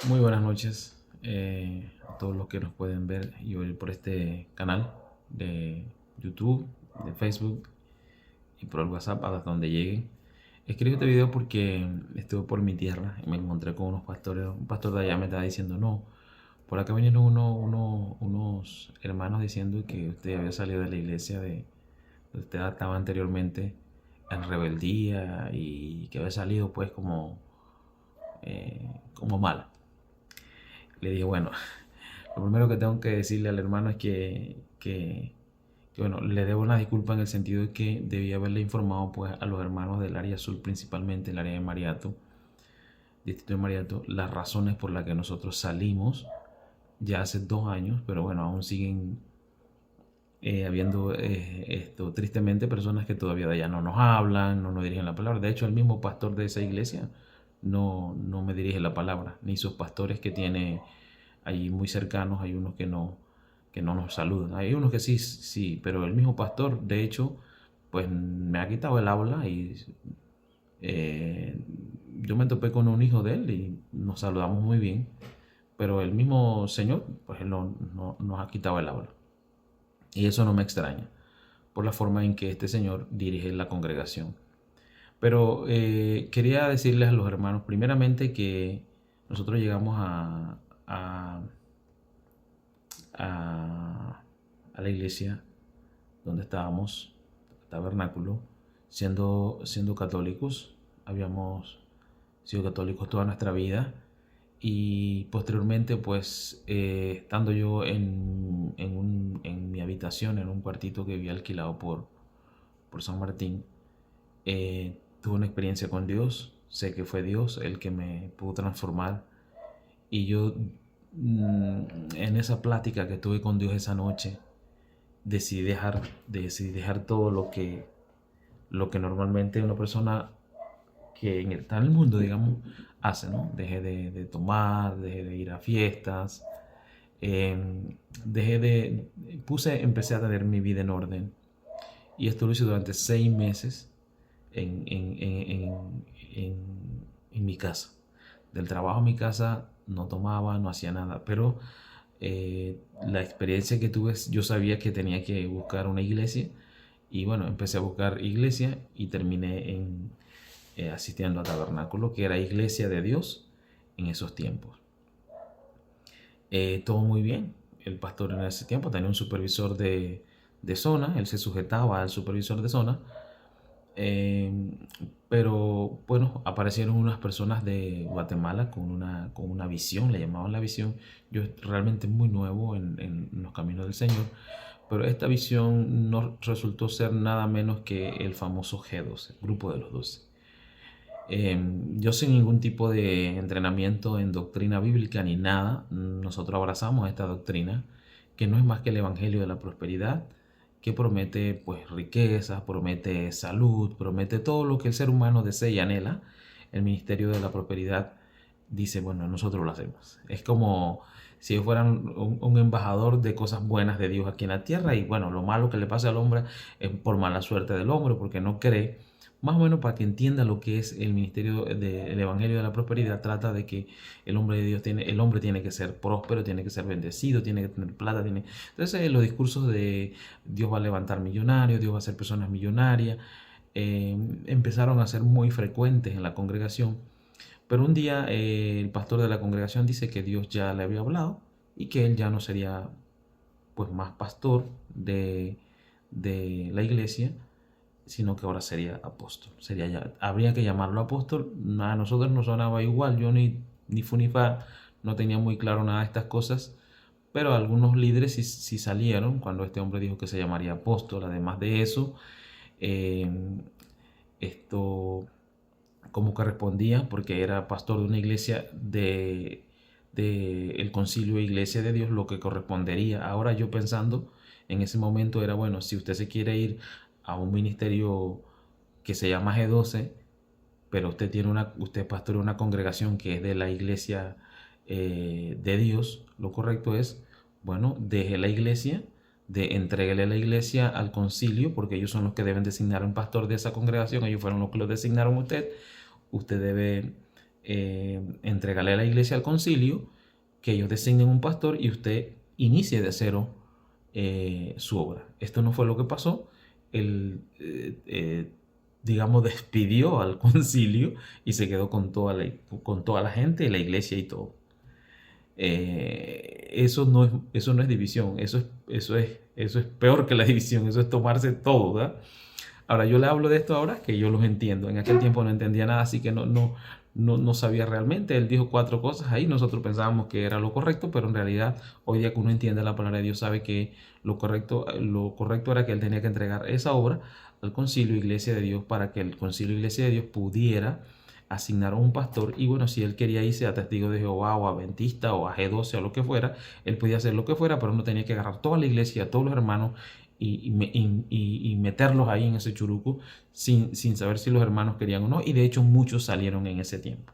Muy buenas noches a todos los que nos pueden ver y oír por este canal de YouTube, de Facebook y por el WhatsApp hasta donde lleguen. Escribí este video porque estuve por mi tierra y me encontré con unos pastores. Un pastor de allá me estaba diciendo, no, por acá vinieron unos hermanos diciendo que usted había salido de la iglesia de donde usted estaba anteriormente en rebeldía y que había salido pues como mal. Le dije, bueno, lo primero que tengo que decirle al hermano es bueno, le debo una disculpa en el sentido de que debía haberle informado pues a los hermanos del área sur, principalmente el área de Mariato, distrito de Mariato, las razones por las que nosotros salimos ya hace 2 años, pero bueno, aún siguen habiendo tristemente personas que todavía de allá no nos hablan, no nos dirigen la palabra. De hecho, el mismo pastor de esa iglesia no me dirige la palabra, ni sus pastores que tiene ahí muy cercanos, hay unos que no nos saludan. Hay unos que sí, sí, pero el mismo pastor, de hecho, pues me ha quitado el habla y eh, yo me topé con un hijo de él y nos saludamos muy bien, pero el mismo Señor, pues él no nos ha quitado el habla. Y eso no me extraña, por la forma en que este Señor dirige la congregación. Pero quería decirles a los hermanos, primeramente, que nosotros llegamos a, a, a la iglesia donde estábamos, tabernáculo, siendo católicos. Habíamos sido católicos toda nuestra vida y posteriormente pues estando yo en mi habitación, en un cuartito que había alquilado por San Martín, tuve una experiencia con Dios. Sé que fue Dios el que me pudo transformar y yo en esa plática que tuve con Dios esa noche decidí dejar todo lo que normalmente una persona que está en el mundo, digamos, hace, ¿no? Dejé de tomar, dejé de ir a fiestas, dejé de, empecé a tener mi vida en orden. Y esto lo hice durante 6 meses en, en, en, en, en, en mi casa. Del trabajo a mi casa no tomaba, no hacía nada, pero la experiencia que tuve, yo sabía que tenía que buscar una iglesia y bueno, empecé a buscar iglesia y terminé asistiendo a Tabernáculo, que era iglesia de Dios en esos tiempos. Todo muy bien. El pastor en ese tiempo tenía un supervisor de zona, él se sujetaba al supervisor de zona, eh, pero bueno, aparecieron unas personas de Guatemala con una visión, le llamaban la visión. Yo realmente muy nuevo en los caminos del Señor, pero esta visión no resultó ser nada menos que el famoso G12, grupo de los 12. Yo sin ningún tipo de entrenamiento en doctrina bíblica ni nada, nosotros abrazamos esta doctrina que no es más que el Evangelio de la Prosperidad, que promete pues riquezas, promete salud, promete todo lo que el ser humano desea y anhela. El Ministerio de la Prosperidad dice, bueno, nosotros lo hacemos. Es como si fueran un embajador de cosas buenas de Dios aquí en la tierra y bueno, lo malo que le pasa al hombre es por mala suerte del hombre, porque no cree. Más o menos para que entienda lo que es el ministerio del Evangelio de la Prosperidad, trata de que el hombre tiene que ser próspero, tiene que ser bendecido, tiene que tener plata, entonces los discursos de Dios va a levantar millonarios, Dios va a hacer personas millonarias, empezaron a ser muy frecuentes en la congregación. Pero un día el pastor de la congregación dice que Dios ya le había hablado y que él ya no sería pues más pastor de la iglesia, sino que ahora sería apóstol. Habría que llamarlo apóstol. A nosotros nos sonaba igual, yo ni fu ni fa, no tenía muy claro nada de estas cosas, pero algunos líderes sí salieron cuando este hombre dijo que se llamaría apóstol. Además de eso, eh, esto como que respondía porque era pastor de una iglesia de el concilio de Iglesia de Dios, lo que correspondería. Ahora yo pensando en ese momento era, bueno, si usted se quiere ir a un ministerio que se llama G12, pero usted pastorea una congregación que es de la iglesia de Dios, lo correcto es, bueno, deje la iglesia, entréguele la iglesia al concilio, porque ellos son los que deben designar un pastor de esa congregación, ellos fueron los que lo designaron a usted. Usted debe Entrégale a la iglesia al concilio, que ellos designen un pastor y usted inicie de cero su obra. Esto no fue lo que pasó. Él, digamos, despidió al concilio y se quedó con toda la gente, la iglesia y todo. Eso no es división, eso es peor que la división, eso es tomarse todo, ¿verdad? Ahora, yo le hablo de esto ahora que yo los entiendo. En aquel tiempo no entendía nada, así que no sabía realmente. Él dijo 4 cosas ahí, nosotros pensábamos que era lo correcto, pero en realidad hoy día que uno entiende la palabra de Dios sabe que lo correcto era que él tenía que entregar esa obra al concilio Iglesia de Dios para que el concilio Iglesia de Dios pudiera asignar a un pastor y bueno, si él quería irse a Testigo de Jehová o a Adventista o a G12 o lo que fuera, él podía hacer lo que fuera, pero no tenía que agarrar toda la iglesia, a todos los hermanos y meterlos ahí en ese churuco sin saber si los hermanos querían o no, y de hecho muchos salieron en ese tiempo.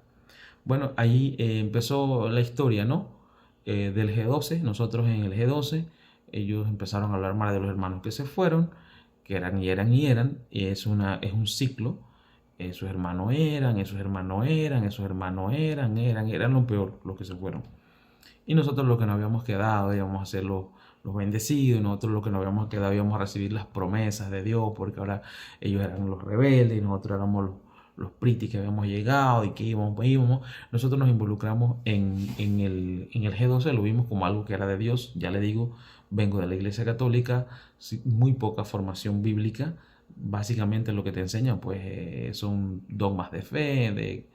Bueno, ahí empezó la historia, ¿no? Del G12, nosotros en el G12, ellos empezaron a hablar mal de los hermanos que se fueron, que eran y eran y eran, y es un ciclo. Esos hermanos eran, esos hermanos eran, esos hermanos eran lo peor los que se fueron. Y nosotros lo que nos habíamos quedado íbamos a ser los bendecidos, nosotros lo que nos habíamos quedado íbamos a recibir las promesas de Dios, porque ahora ellos eran los rebeldes y nosotros éramos los pritis que habíamos llegado y que íbamos. Nosotros nos involucramos en el G12, lo vimos como algo que era de Dios. Ya le digo, vengo de la Iglesia Católica, muy poca formación bíblica. Básicamente lo que te enseñan pues son dogmas de fe,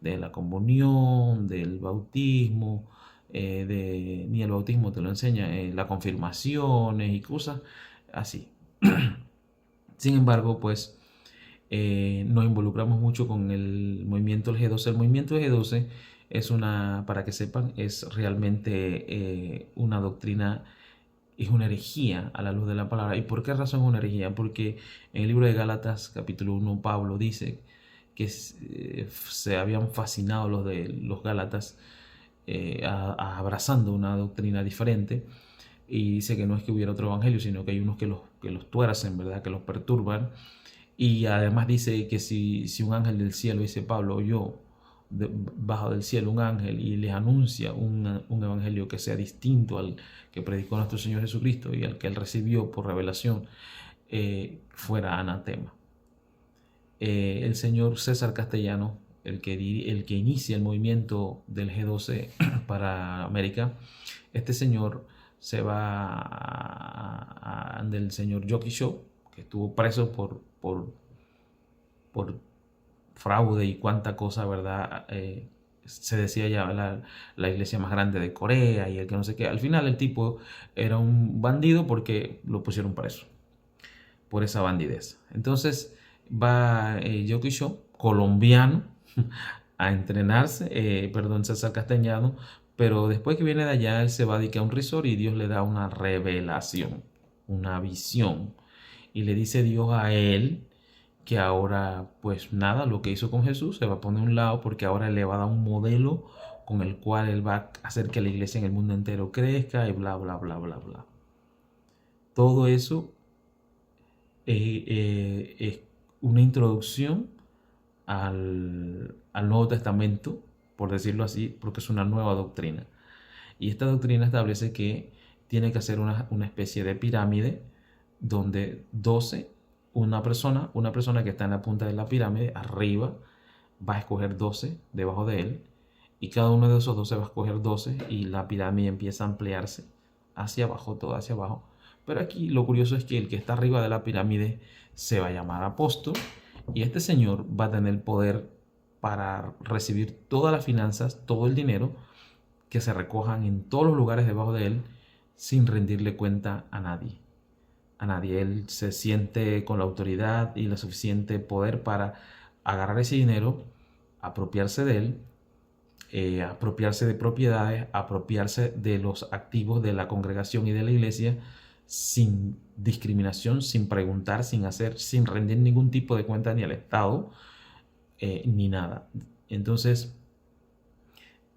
de la comunión, del bautismo, ni el bautismo te lo enseña, las confirmaciones y cosas así. Sin embargo, pues nos involucramos mucho con el movimiento del G12. El movimiento del G12 para que sepan, es realmente una doctrina, es una herejía a la luz de la palabra. ¿Y por qué razón es una herejía? Porque en el libro de Gálatas, capítulo 1, Pablo dice que se habían fascinado los Gálatas abrazando una doctrina diferente, y dice que no es que hubiera otro evangelio, sino que hay unos que los tuercen, ¿verdad? Que los perturban. Y además dice que si un ángel del cielo, dice Pablo, oyó bajo del cielo un ángel y les anuncia un evangelio que sea distinto al que predicó nuestro Señor Jesucristo y al que él recibió por revelación, fuera anatema. El señor César Castellano, el que inicia el movimiento del G12 para América, este señor se va del señor Jockey Show, que estuvo preso por fraude y cuánta cosa, ¿verdad? Se decía ya la iglesia más grande de Corea y el que no sé qué. Al final el tipo era un bandido porque lo pusieron preso por esa bandidez. Entonces va Jockey Show, colombiano, a entrenarse, César Castellano, pero después que viene de allá, él se va a dedicar a un resort y Dios le da una revelación, una visión, y le dice Dios a él que ahora, pues nada, lo que hizo con Jesús se va a poner a un lado, porque ahora le va a dar un modelo con el cual él va a hacer que la iglesia en el mundo entero crezca y bla, bla, bla, bla, bla. Todo eso es una introducción al Nuevo Testamento, por decirlo así, porque es una nueva doctrina. Y esta doctrina establece que tiene que hacer una especie de pirámide donde 12, una persona que está en la punta de la pirámide, arriba, va a escoger 12 debajo de él, y cada uno de esos 12 va a escoger 12 y la pirámide empieza a ampliarse hacia abajo, todo hacia abajo. Pero aquí lo curioso es que el que está arriba de la pirámide se va a llamar apóstol, y este señor va a tener poder para recibir todas las finanzas, todo el dinero que se recojan en todos los lugares debajo de él, sin rendirle cuenta a nadie. A nadie. Él se siente con la autoridad y el suficiente poder para agarrar ese dinero, apropiarse de él, apropiarse de propiedades, apropiarse de los activos de la congregación y de la iglesia, sin discriminación, sin preguntar, sin rendir ningún tipo de cuenta ni al Estado, ni nada. Entonces,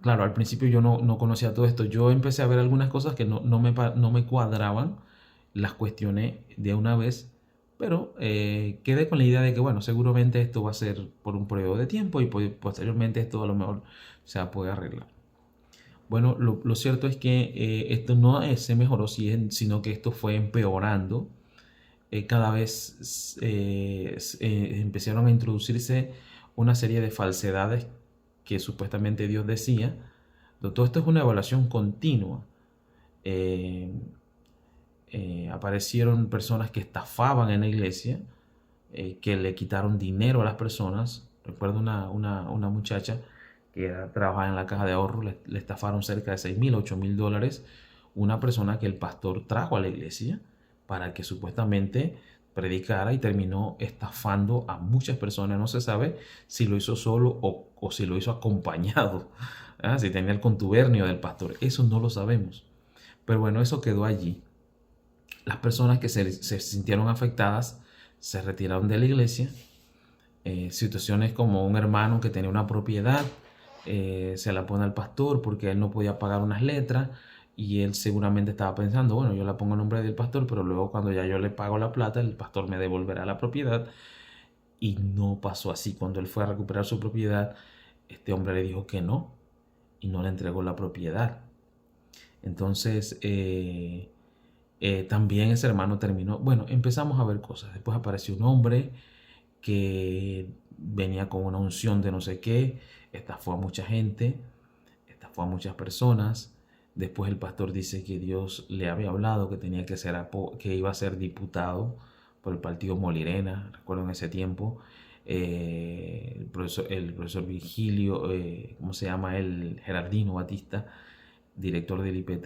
claro, al principio yo no conocía todo esto. Yo empecé a ver algunas cosas que no me cuadraban, las cuestioné de una vez, Pero quedé con la idea de que, bueno, seguramente esto va a ser por un periodo de tiempo y posteriormente esto a lo mejor se puede arreglar. Bueno, lo cierto es que esto no se mejoró, sino que esto fue empeorando. Cada vez empezaron a introducirse una serie de falsedades que supuestamente Dios decía. Todo esto es una evaluación continua. Eh, Aparecieron personas que estafaban en la iglesia, que le quitaron dinero a las personas. Recuerdo una muchacha que trabajaba en la caja de ahorro, le estafaron cerca de 6.000, 8.000 dólares. Una persona que el pastor trajo a la iglesia para que supuestamente predicara y terminó estafando a muchas personas. No se sabe si lo hizo solo o si lo hizo acompañado, si tenía el contubernio del pastor. Eso no lo sabemos. Pero bueno, eso quedó allí. Las personas que se sintieron afectadas se retiraron de la iglesia. Situaciones como un hermano que tenía una propiedad, se la pone al pastor porque él no podía pagar unas letras y él seguramente estaba pensando, bueno, yo la pongo en nombre del pastor, pero luego cuando ya yo le pago la plata, el pastor me devolverá la propiedad. Y no pasó así. Cuando él fue a recuperar su propiedad, este hombre le dijo que no y no le entregó la propiedad. Entonces, también ese hermano terminó, bueno, empezamos a ver cosas. Después apareció un hombre que venía con una unción de no sé qué, estafó a mucha gente, estafó a muchas personas. Después el pastor dice que Dios le había hablado que tenía que ser, que iba a ser diputado por el partido Molirena, recuerdo en ese tiempo. El profesor Virgilio, ¿cómo se llama él? Gerardino Batista, director del IPT,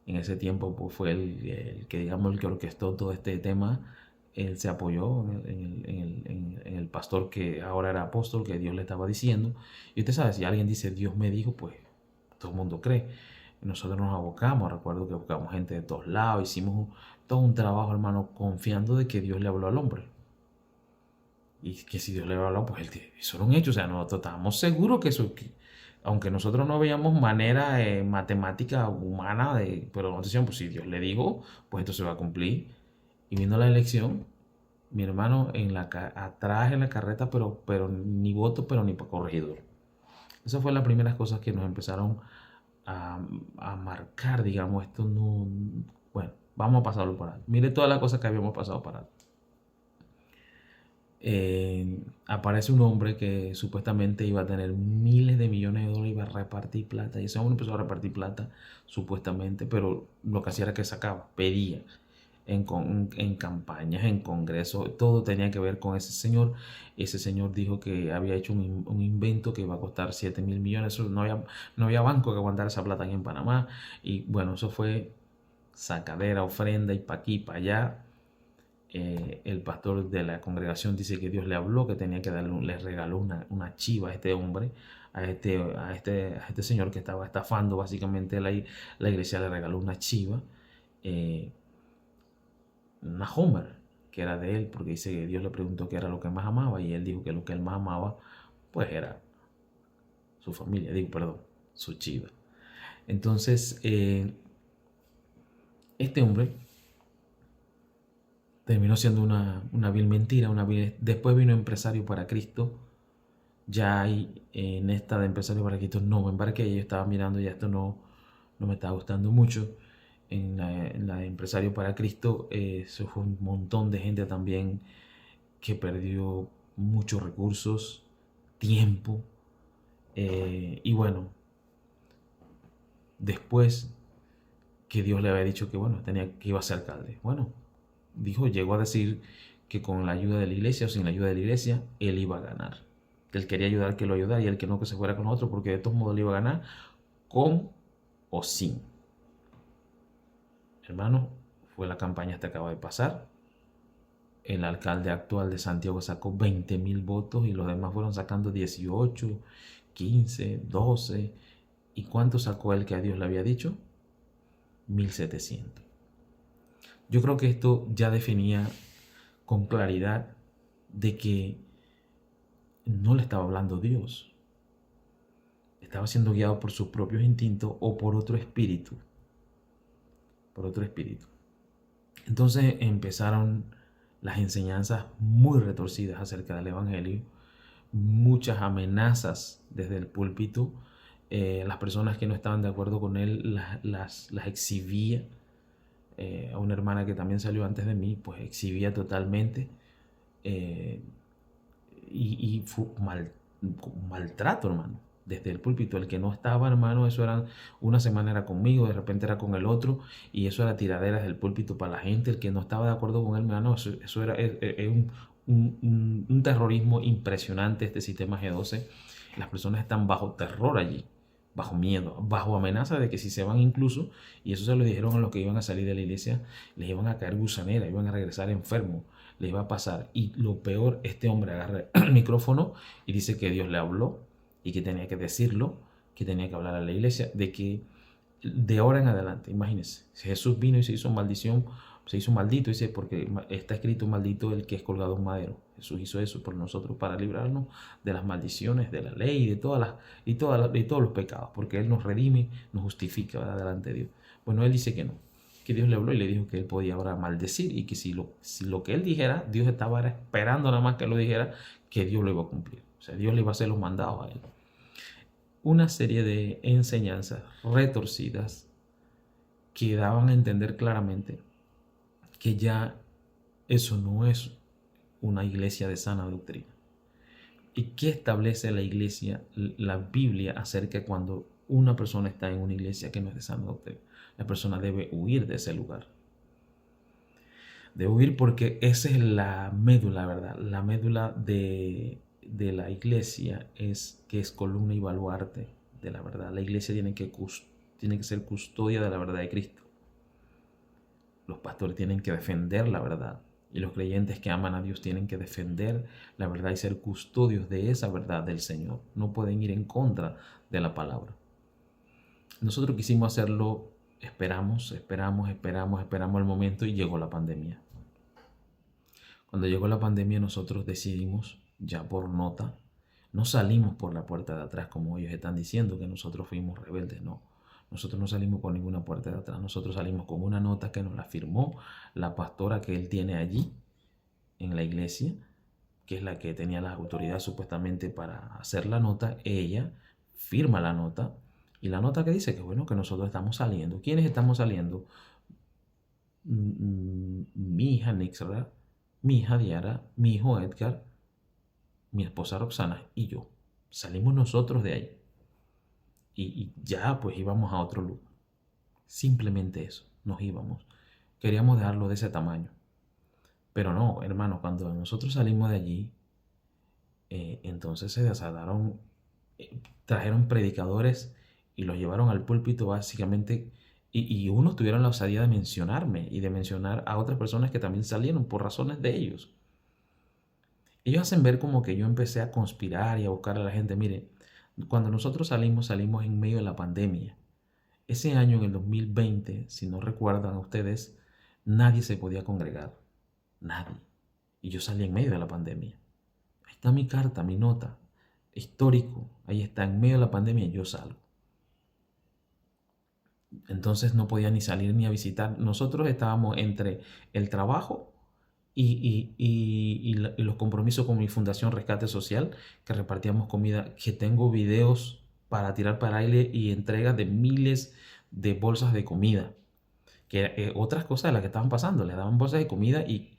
en ese tiempo pues, fue el que, digamos, el que orquestó todo este tema. Él se apoyó en el pastor que ahora era apóstol, que Dios le estaba diciendo. Y usted sabe, si alguien dice Dios me dijo, pues todo el mundo cree. Nosotros nos abocamos, recuerdo que buscamos gente de todos lados, hicimos todo un trabajo, hermano, confiando de que Dios le habló al hombre. Y que si Dios le habló, pues eso era un hecho. O sea, nosotros estábamos seguros que eso, aunque nosotros no veíamos manera matemática humana, pero nosotros decíamos, pues si Dios le dijo, pues esto se va a cumplir. Y viendo la elección, mi hermano atrás en la carreta, pero ni voto, pero ni para corregidor. Esas fueron las primeras cosas que nos empezaron a, a marcar, digamos, esto no, bueno, vamos a pasarlo por alto. Mire todas las cosas que habíamos pasado para alto. Aparece un hombre que supuestamente iba a tener miles de millones de dólares, iba a repartir plata, y ese hombre empezó a repartir plata, supuestamente, pero lo que hacía era que sacaba, pedía en campañas, en congresos, todo tenía que ver con ese señor. Ese señor dijo que había hecho un invento que iba a costar 7.000 millones. Eso, no había banco que aguantara esa plata aquí en Panamá. Y bueno, eso fue sacadera, ofrenda y pa' aquí, pa' allá. El pastor de la congregación dice que Dios le habló, que tenía que darle, le regaló una chiva a este hombre, a este señor que estaba estafando básicamente la iglesia, le regaló una chiva, una Homer, que era de él, porque dice que Dios le preguntó qué era lo que más amaba y él dijo que lo que él más amaba pues era su familia, perdón, su chiva. Entonces, este hombre terminó siendo una vil mentira, después vino Empresario para Cristo. Ya hay en esta de Empresario para Cristo no me embarqué, yo estaba mirando, ya esto no me estaba gustando mucho. En la de Empresario para Cristo, eso fue un montón de gente también que perdió muchos recursos, tiempo, y bueno, después que Dios le había dicho que bueno, que iba a ser alcalde. Bueno, llegó a decir que con la ayuda de la iglesia o sin la ayuda de la iglesia, él iba a ganar. Que él quería ayudar, que lo ayudara, y el que no, que se fuera con otro, porque de todos modos le iba a ganar, con o sin. Hermano, fue la campaña que acaba de pasar. El alcalde actual de Santiago sacó 20.000 votos y los demás fueron sacando 18, 15, 12. ¿Y cuánto sacó el que a Dios le había dicho? 1.700. Yo creo que esto ya definía con claridad de que no le estaba hablando Dios. Estaba siendo guiado por sus propios instintos o por otro espíritu. Por otro espíritu. Entonces empezaron las enseñanzas muy retorcidas acerca del Evangelio, muchas amenazas desde el púlpito. Las personas que no estaban de acuerdo con él las exhibía. A una hermana que también salió antes de mí, pues exhibía totalmente. eh, y fue un maltrato, hermano, desde el púlpito. El que no estaba, hermano, eso era, una semana era conmigo, de repente era con el otro, y eso era tiraderas del púlpito para la gente. El que no estaba de acuerdo con él, hermano, eso era un terrorismo impresionante, este sistema G12. Las personas están bajo terror allí, bajo miedo, bajo amenaza de que si se van incluso, y eso se lo dijeron a los que iban a salir de la iglesia, les iban a caer gusaneras, iban a regresar enfermos, les iba a pasar. Y lo peor, este hombre agarra el micrófono y dice que Dios le habló y que tenía que decirlo, que tenía que hablar a la iglesia, de que de ahora en adelante, imagínense, Jesús vino y se hizo maldición, se hizo maldito, dice, porque está escrito maldito el que es colgado en madero. Jesús hizo eso por nosotros para librarnos de las maldiciones de la ley y de todos los pecados, porque Él nos redime, nos justifica, ¿verdad?, delante de Dios. Bueno, Él dice que no, que Dios le habló y le dijo que Él podía ahora maldecir, y que si lo que Él dijera, Dios estaba esperando nada más que lo dijera, que Dios lo iba a cumplir. O sea, Dios le iba a hacer los mandados a Él. Una serie de enseñanzas retorcidas que daban a entender claramente que ya eso no es una iglesia de sana doctrina. ¿Y qué establece la iglesia, la Biblia, acerca de cuando una persona está en una iglesia que no es de sana doctrina? La persona debe huir de ese lugar. Debe huir, porque esa es la médula, ¿verdad? La médula de la iglesia es que es columna y baluarte de la verdad. La iglesia tiene que ser custodia de la verdad de Cristo. Los pastores tienen que defender la verdad, y los creyentes que aman a Dios tienen que defender la verdad y ser custodios de esa verdad del Señor. No pueden ir en contra de la palabra. Nosotros quisimos hacerlo, esperamos el momento, y llegó la pandemia. Cuando llegó la pandemia, nosotros decidimos, ya por nota, no salimos por la puerta de atrás como ellos están diciendo que nosotros fuimos rebeldes. No, nosotros no salimos por ninguna puerta de atrás. Nosotros salimos con una nota que nos la firmó la pastora que él tiene allí en la iglesia, que es la que tenía las autoridades supuestamente para hacer la nota. Ella firma la nota, y la nota que dice que bueno, que nosotros estamos saliendo. ¿Quiénes estamos saliendo? Mi hija Nixra, mi hija Diara, mi hijo Edgar, mi esposa Roxana y yo. Salimos nosotros de ahí. Y ya pues íbamos a otro lugar. Simplemente eso, nos íbamos. Queríamos dejarlo de ese tamaño. Pero no, hermano, cuando nosotros salimos de allí, entonces se desataron, trajeron predicadores y los llevaron al púlpito básicamente, y unos tuvieron la osadía de mencionarme y de mencionar a otras personas que también salieron por razones de ellos. Ellos hacen ver como que yo empecé a conspirar y a buscar a la gente. Mire, cuando nosotros salimos en medio de la pandemia. Ese año, en el 2020, si no recuerdan ustedes, nadie se podía congregar. Nadie. Y yo salí en medio de la pandemia. Ahí está mi carta, mi nota. Histórico. Ahí está, en medio de la pandemia y yo salgo. Entonces no podía ni salir ni a visitar. Nosotros estábamos entre el trabajo y los compromisos con mi Fundación Rescate Social, que repartíamos comida, que tengo videos para tirar para aire y entregas de miles de bolsas de comida, que otras cosas de las que estaban pasando, les daban bolsas de comida y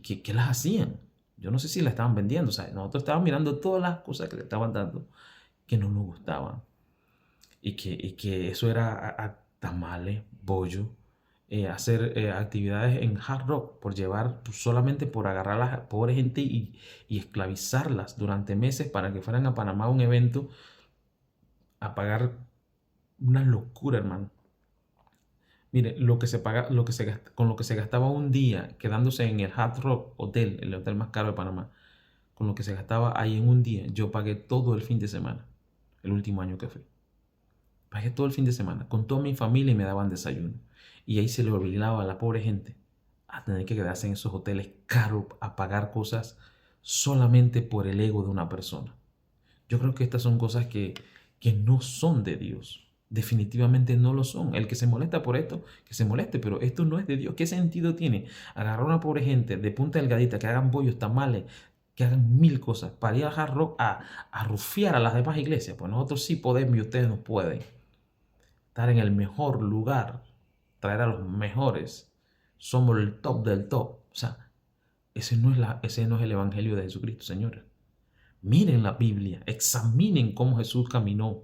¿qué las hacían? Yo no sé si las estaban vendiendo. O sea, nosotros estábamos mirando todas las cosas que le estaban dando que no nos gustaban, y que eso era tamales, bollo, hacer actividades en Hard Rock, por llevar, pues, solamente por agarrar a la pobre gente y esclavizarlas durante meses para que fueran a Panamá a un evento, a pagar una locura, hermano. Mire, con lo que se gastaba un día quedándose en el Hard Rock Hotel, el hotel más caro de Panamá, con lo que se gastaba ahí en un día, yo pagué todo el fin de semana, el último año que fui. Pagué todo el fin de semana con toda mi familia y me daban desayuno. Y ahí se le obligaba a la pobre gente a tener que quedarse en esos hoteles caros, a pagar cosas solamente por el ego de una persona. Yo creo que estas son cosas que no son de Dios. Definitivamente no lo son. El que se molesta por esto, que se moleste, pero esto no es de Dios. ¿Qué sentido tiene agarrar a una pobre gente de Punta Delgadita que hagan bollos, tamales, que hagan mil cosas para ir a Hard Rock a rufiar a las demás iglesias? Pues nosotros sí podemos y ustedes no pueden. Estar en el mejor lugar, traer a los mejores. Somos el top del top. O sea, ese no es el evangelio de Jesucristo, señores. Miren la Biblia, examinen cómo Jesús caminó,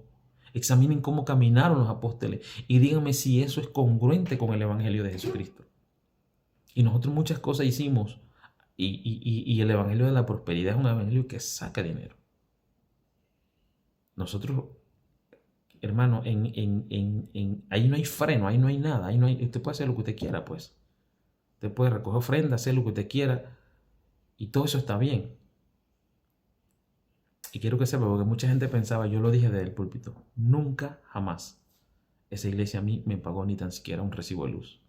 examinen cómo caminaron los apóstoles y díganme si eso es congruente con el evangelio de Jesucristo. Y nosotros muchas cosas hicimos y el evangelio de la prosperidad es un evangelio que saca dinero. Nosotros, hermano, ahí no hay freno, ahí no hay nada, usted puede hacer lo que usted quiera, pues. Usted puede recoger ofrenda, hacer lo que usted quiera y todo eso está bien. Y quiero que sepa, porque mucha gente pensaba, yo lo dije desde el púlpito, nunca, jamás esa iglesia a mí me pagó ni tan siquiera un recibo de luz.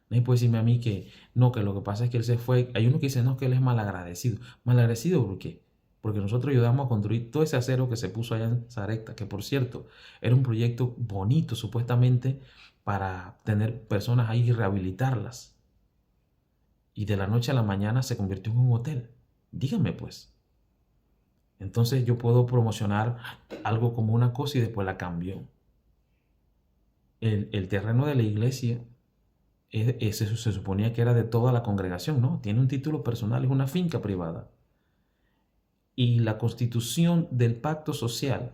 Nadie puede decirme a mí que no, que lo que pasa es que él se fue. Hay uno que dice, no, que él es malagradecido. ¿Malagradecido por qué? Porque nosotros ayudamos a construir todo ese acero que se puso allá en Sarepta, que por cierto, era un proyecto bonito supuestamente para tener personas ahí y rehabilitarlas. Y de la noche a la mañana se convirtió en un hotel. Díganme pues. Entonces yo puedo promocionar algo como una cosa y después la cambio. El terreno de la iglesia se suponía que era de toda la congregación, ¿no? Tiene un título personal, es una finca privada. Y la constitución del pacto social,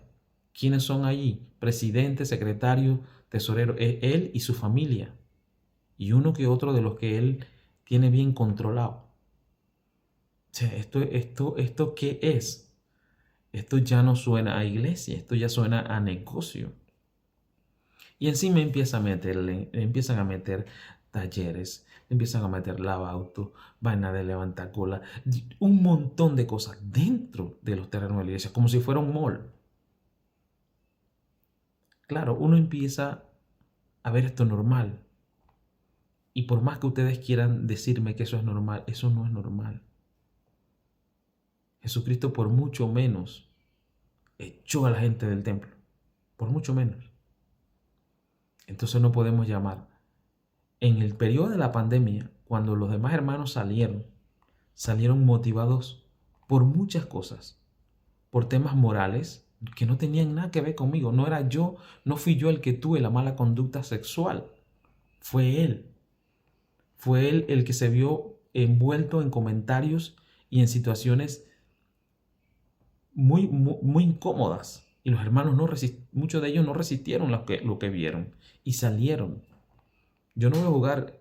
¿quiénes son allí? Presidente, secretario, tesorero, es él y su familia. Y uno que otro de los que él tiene bien controlado. O sea, ¿esto qué es? Esto ya no suena a iglesia, esto ya suena a negocio. Y encima empiezan a meter talleres, empiezan a meter lavautos, vaina de levantar cola, un montón de cosas dentro de los terrenos de la iglesia, como si fuera un mall. Claro, uno empieza a ver esto normal. Y por más que ustedes quieran decirme que eso es normal, eso no es normal. Jesucristo por mucho menos echó a la gente del templo, por mucho menos. Entonces no podemos llamar. En el periodo de la pandemia, cuando los demás hermanos salieron motivados por muchas cosas, por temas morales que no tenían nada que ver conmigo. No fui yo el que tuve la mala conducta sexual. Fue él. Fue él el que se vio envuelto en comentarios y en situaciones muy, muy, muy incómodas. Y los hermanos muchos de ellos no resistieron lo que vieron y salieron. Yo no voy a jugar,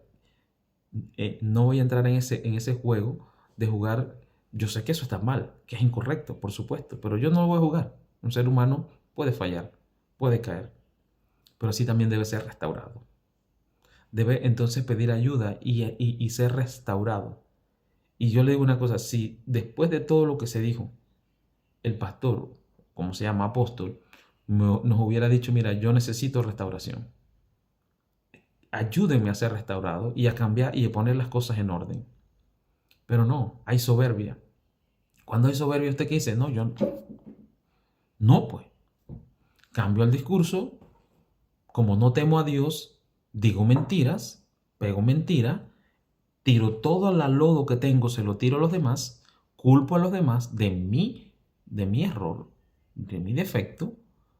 no voy a entrar en ese juego de jugar. Yo sé que eso está mal, que es incorrecto, por supuesto, pero yo no lo voy a jugar. Un ser humano puede fallar, puede caer, pero así también debe ser restaurado. Debe entonces pedir ayuda y ser restaurado. Y yo le digo una cosa, si después de todo lo que se dijo, el pastor, como se llama apóstol, nos hubiera dicho, mira, yo necesito restauración. Ayúdenme a ser restaurado y a cambiar y a poner las cosas en orden. Pero no, hay soberbia. Cuando hay soberbia, ¿usted qué dice? No, yo no, pues. Cambio el discurso, como no temo a Dios, digo mentiras, pego mentira, tiro todo al lodo que tengo, se lo tiro a los demás, culpo a los demás de mi error, de mi defecto,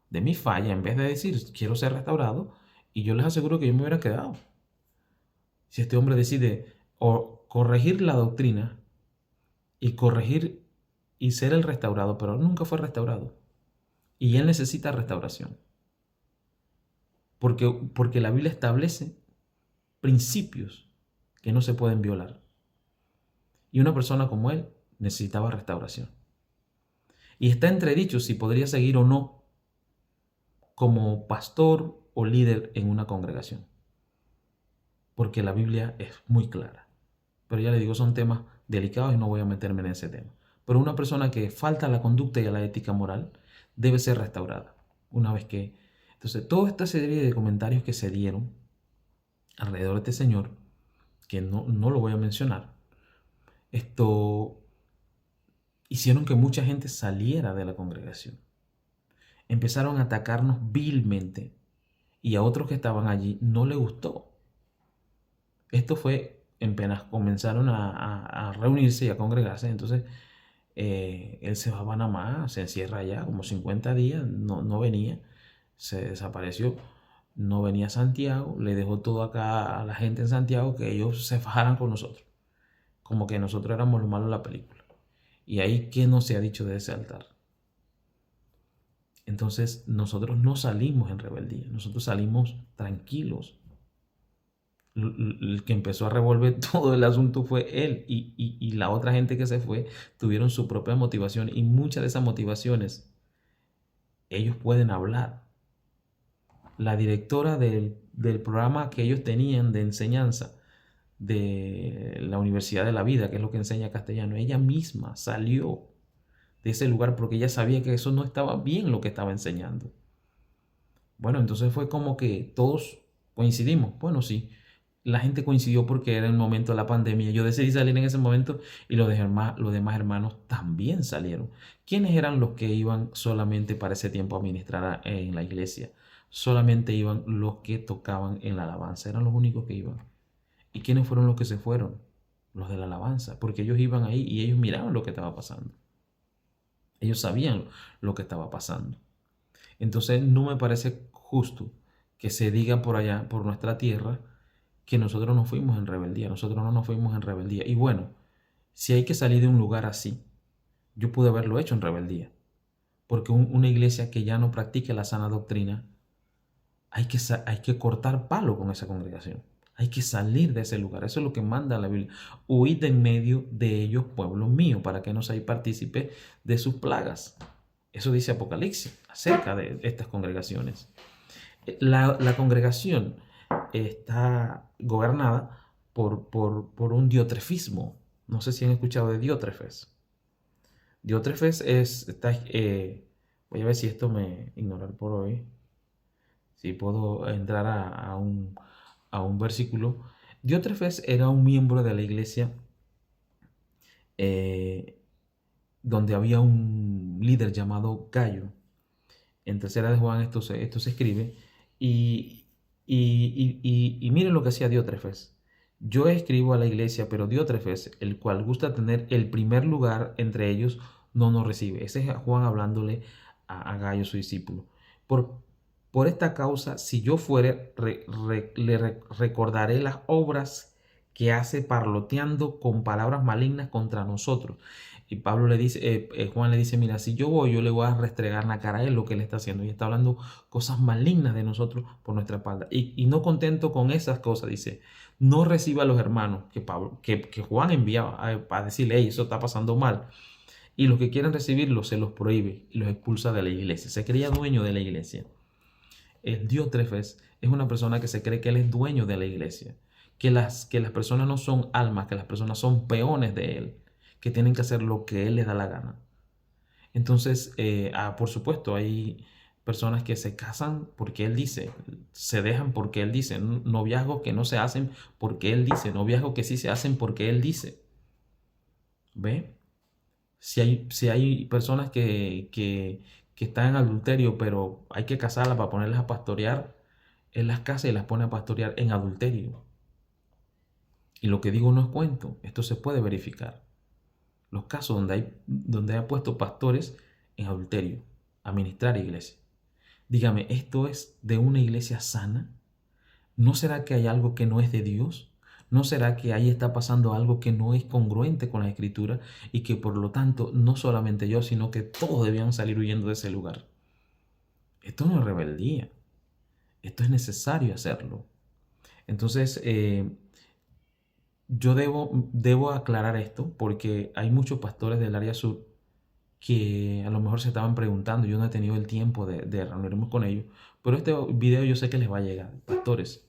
de mi falla, en vez de decir quiero ser restaurado, y yo les aseguro que yo me hubiera quedado. Si este hombre decide corregir la doctrina y corregir y ser el restaurado, pero nunca fue restaurado. Y él necesita restauración. Porque la Biblia establece principios que no se pueden violar. Y una persona como él necesitaba restauración. Y está entredicho si podría seguir o no como pastor o líder en una congregación. Porque la Biblia es muy clara. Pero ya le digo, son temas delicados y no voy a meterme en ese tema. Pero una persona que falta a la conducta y a la ética moral debe ser restaurada. Una vez que... Entonces, toda esta serie de comentarios que se dieron alrededor de este señor, que no lo voy a mencionar, esto hicieron que mucha gente saliera de la congregación. Empezaron a atacarnos vilmente. y a otros que estaban allí no le gustó. Esto fue apenas comenzaron a reunirse y a congregarse. Entonces él se va a Panamá, se encierra allá como 50 días, no venía, se desapareció, no venía a Santiago, le dejó todo acá a la gente en Santiago, que ellos se fajaran con nosotros, como que nosotros éramos los malos de la película. Y ahí, ¿qué no se ha dicho de ese altar? Entonces nosotros no salimos en rebeldía, nosotros salimos tranquilos. El que empezó a revolver todo el asunto fue él, y la otra gente que se fue tuvieron su propia motivación, y muchas de esas motivaciones ellos pueden hablar. La directora del programa que ellos tenían de enseñanza de la Universidad de la Vida, que es lo que enseña castellano, ella misma salió de ese lugar porque ella sabía que eso no estaba bien lo que estaba enseñando. Bueno, entonces fue como que todos coincidimos. Bueno, sí, la gente coincidió porque era el momento de la pandemia. Yo decidí salir en ese momento, y los demás hermanos también salieron. ¿Quiénes eran los que iban solamente para ese tiempo a ministrar en la iglesia? Solamente iban los que tocaban en la alabanza, eran los únicos que iban. ¿Y quiénes fueron los que se fueron? Los de la alabanza, porque ellos iban ahí y ellos miraban lo que estaba pasando. Ellos sabían lo que estaba pasando. Entonces no me parece justo que se diga por allá, por nuestra tierra, que nosotros nos fuimos en rebeldía. Nosotros no nos fuimos en rebeldía. Y bueno, si hay que salir de un lugar así, yo pude haberlo hecho en rebeldía. Porque una iglesia que ya no practique la sana doctrina, hay que cortar palo con esa congregación. Hay que salir de ese lugar. Eso es lo que manda la Biblia. Huid de en medio de ellos, pueblo mío, para que no seáis partícipes de sus plagas. Eso dice Apocalipsis acerca de estas congregaciones. La congregación está gobernada por un diotrefismo. No sé si han escuchado de Diótrefes. Diótrefes voy a ver si esto me ignorar por hoy. Si puedo entrar a un versículo. Diótrefes era un miembro de la iglesia eh, donde había un líder llamado Gallo. En Tercera de Juan esto se escribe. Y, y miren lo que hacía Diótrefes. Yo escribo a la iglesia, pero Diótrefes, el cual gusta tener el primer lugar entre ellos, no nos recibe. Ese es Juan hablándole a Gallo, su discípulo. Por, por esta causa, si yo fuere, recordaré las obras que hace parloteando con palabras malignas contra nosotros. Y Pablo le dice, Juan le dice, mira, si yo voy, yo le voy a restregar la cara a él lo que él está haciendo. Y está hablando cosas malignas de nosotros por nuestra espalda. Y no contento con esas cosas, dice, no reciba a los hermanos que Juan enviaba a decirle, hey, eso está pasando mal. Y los que quieren recibirlo se los prohíbe y los expulsa de la iglesia. Se creía dueño de la iglesia. El Diótrefes es una persona que se cree que él es dueño de la iglesia. Que las personas no son almas, que las personas son peones de él, que tienen que hacer lo que él les da la gana. Entonces, por supuesto, hay personas que se casan porque él dice, se dejan porque él dice, noviazgos que no se hacen porque él dice, noviazgos que sí se hacen porque él dice. ¿Ve? Si hay personas que están en adulterio, pero hay que casarlas para ponerlas a pastorear, él las casa y las pone a pastorear en adulterio. Y lo que digo no es cuento, esto se puede verificar. Los casos donde ha puesto pastores en adulterio a ministrar iglesia. Dígame, ¿esto es de una iglesia sana? ¿No será que hay algo que no es de Dios? ¿No será que ahí está pasando algo que no es congruente con la escritura y que por lo tanto no solamente yo, sino que todos debían salir huyendo de ese lugar? Esto no es rebeldía, esto es necesario hacerlo. Entonces, yo debo aclarar esto porque hay muchos pastores del área sur que a lo mejor se estaban preguntando. Yo no he tenido el tiempo de reunirme con ellos, pero este video yo sé que les va a llegar. Pastores,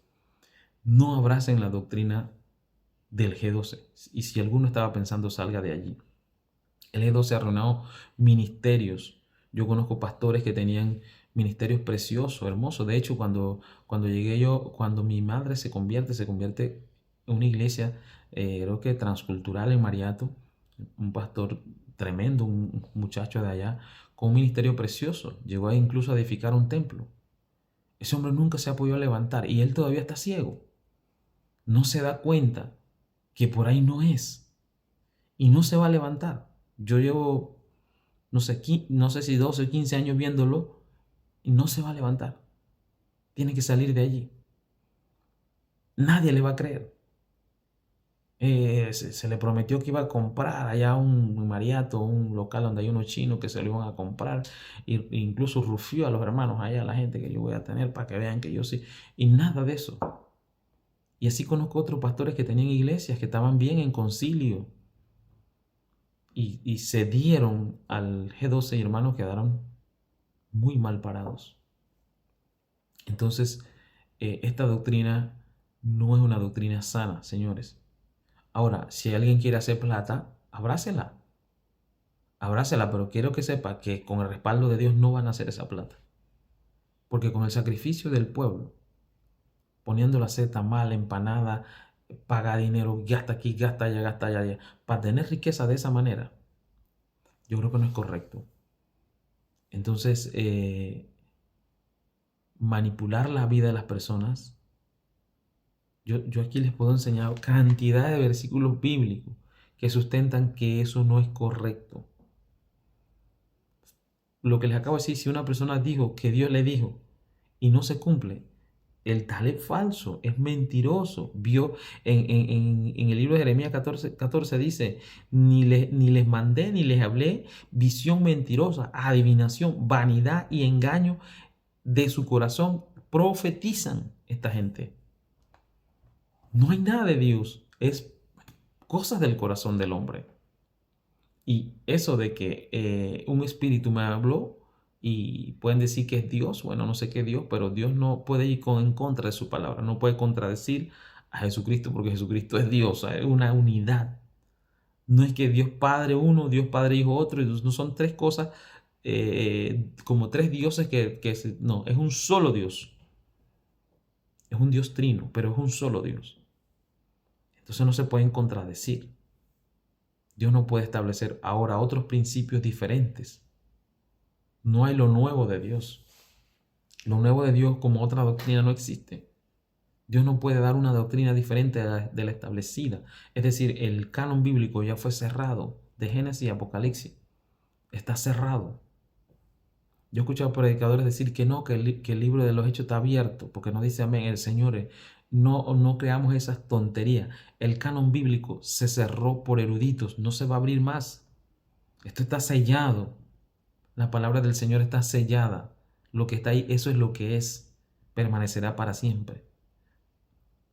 no abracen la doctrina del G12. Y si alguno estaba pensando, salga de allí. El G12 ha arruinado ministerios. Yo conozco pastores que tenían ministerios preciosos, hermosos. De hecho, cuando llegué yo, cuando mi madre se convierte en una iglesia, creo que transcultural en Mariato, un pastor tremendo, un muchacho de allá, con un ministerio precioso. Llegó incluso a edificar un templo. Ese hombre nunca se ha podido levantar y él todavía está ciego. No se da cuenta que por ahí no es y no se va a levantar. Yo llevo, no sé si 12 o 15 años viéndolo y no se va a levantar. Tiene que salir de allí. Nadie le va a creer. Se le prometió que iba a comprar allá un Mariato, un local donde hay unos chinos que se lo iban a comprar. E incluso rufió a los hermanos allá, a la gente que yo voy a tener para que vean que yo sí. Y nada de eso. Y así conozco otros pastores que tenían iglesias que estaban bien en concilio y se dieron al G12 y hermanos quedaron muy mal parados. Entonces, esta doctrina no es una doctrina sana, señores. Ahora, si alguien quiere hacer plata, abrácela. Abrácela, pero quiero que sepa que con el respaldo de Dios no van a hacer esa plata. Porque con el sacrificio del pueblo, poniéndola a hacer tamal, empanada, paga dinero, gasta aquí, gasta allá, para tener riqueza de esa manera, yo creo que no es correcto. Entonces, manipular la vida de las personas, yo aquí les puedo enseñar cantidad de versículos bíblicos que sustentan que eso no es correcto. Lo que les acabo de decir, si una persona dijo que Dios le dijo y no se cumple, el tal es falso, es mentiroso. Vio en el libro de Jeremías 14 dice, ni les mandé ni les hablé visión mentirosa, adivinación, vanidad y engaño de su corazón. Profetizan esta gente. No hay nada de Dios, es cosas del corazón del hombre. Y eso de que un espíritu me habló y pueden decir que es Dios, bueno, no sé qué es Dios, pero Dios no puede ir en contra de su palabra, no puede contradecir a Jesucristo porque Jesucristo es Dios, es una unidad. No es que Dios Padre uno, Dios Padre Hijo otro, y no son tres cosas como tres dioses no, es un solo Dios. Es un Dios trino, pero es un solo Dios. Entonces no se pueden contradecir. Dios no puede establecer ahora otros principios diferentes. No hay lo nuevo de Dios. Lo nuevo de Dios como otra doctrina no existe. Dios no puede dar una doctrina diferente de la establecida. Es decir, el canon bíblico ya fue cerrado de Génesis y Apocalipsis. Está cerrado. Yo he escuchado predicadores decir que no, que el libro de los Hechos está abierto, porque no dice amén. El Señor, no creamos esas tonterías. El canon bíblico se cerró por eruditos, no se va a abrir más. Esto está sellado. La palabra del Señor está sellada. Lo que está ahí, eso es lo que es. Permanecerá para siempre.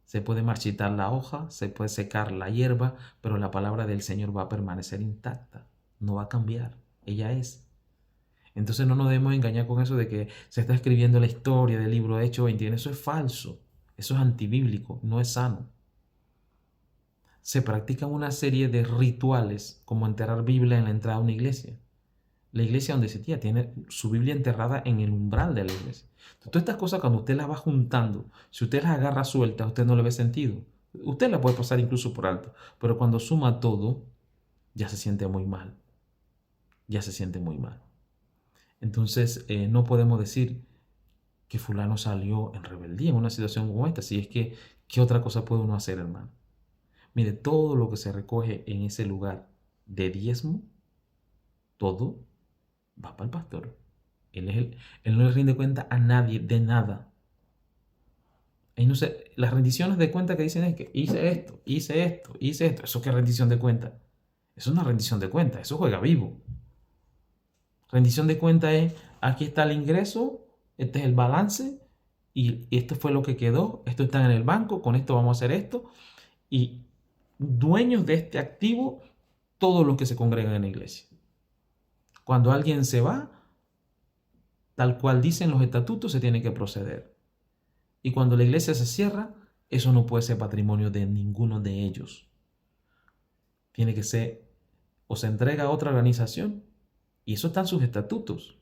Se puede marchitar la hoja, se puede secar la hierba, pero la palabra del Señor va a permanecer intacta. No va a cambiar. Ella es. Entonces no nos debemos engañar con eso de que se está escribiendo la historia del libro de Hechos 21. Eso es falso. Eso es antibíblico. No es sano. Se practican una serie de rituales como enterrar Biblia en la entrada de una iglesia. La iglesia donde se tía tiene su Biblia enterrada en el umbral de la iglesia. Entonces, todas estas cosas cuando usted las va juntando, si usted las agarra sueltas, usted no le ve sentido. Usted la puede pasar incluso por alto, pero cuando suma todo, ya se siente muy mal. Ya se siente muy mal. Entonces, no podemos decir que fulano salió en rebeldía en una situación como esta. Si es que, ¿qué otra cosa puede uno hacer, hermano? Mire, todo lo que se recoge en ese lugar de diezmo, todo va para el pastor. Él no le rinde cuenta a nadie de nada. Y no sé, las rendiciones de cuenta que dicen es que hice esto, hice esto, hice esto. ¿Eso qué es rendición de cuenta? Eso es una rendición de cuenta, eso juega vivo. Rendición de cuenta es, aquí está el ingreso, este es el balance, y esto fue lo que quedó, esto está en el banco, con esto vamos a hacer esto. Y dueños de este activo, todos los que se congregan en la iglesia. Cuando alguien se va, tal cual dicen los estatutos, se tiene que proceder. Y cuando la iglesia se cierra, eso no puede ser patrimonio de ninguno de ellos. Tiene que ser, o se entrega a otra organización, y eso está en sus estatutos.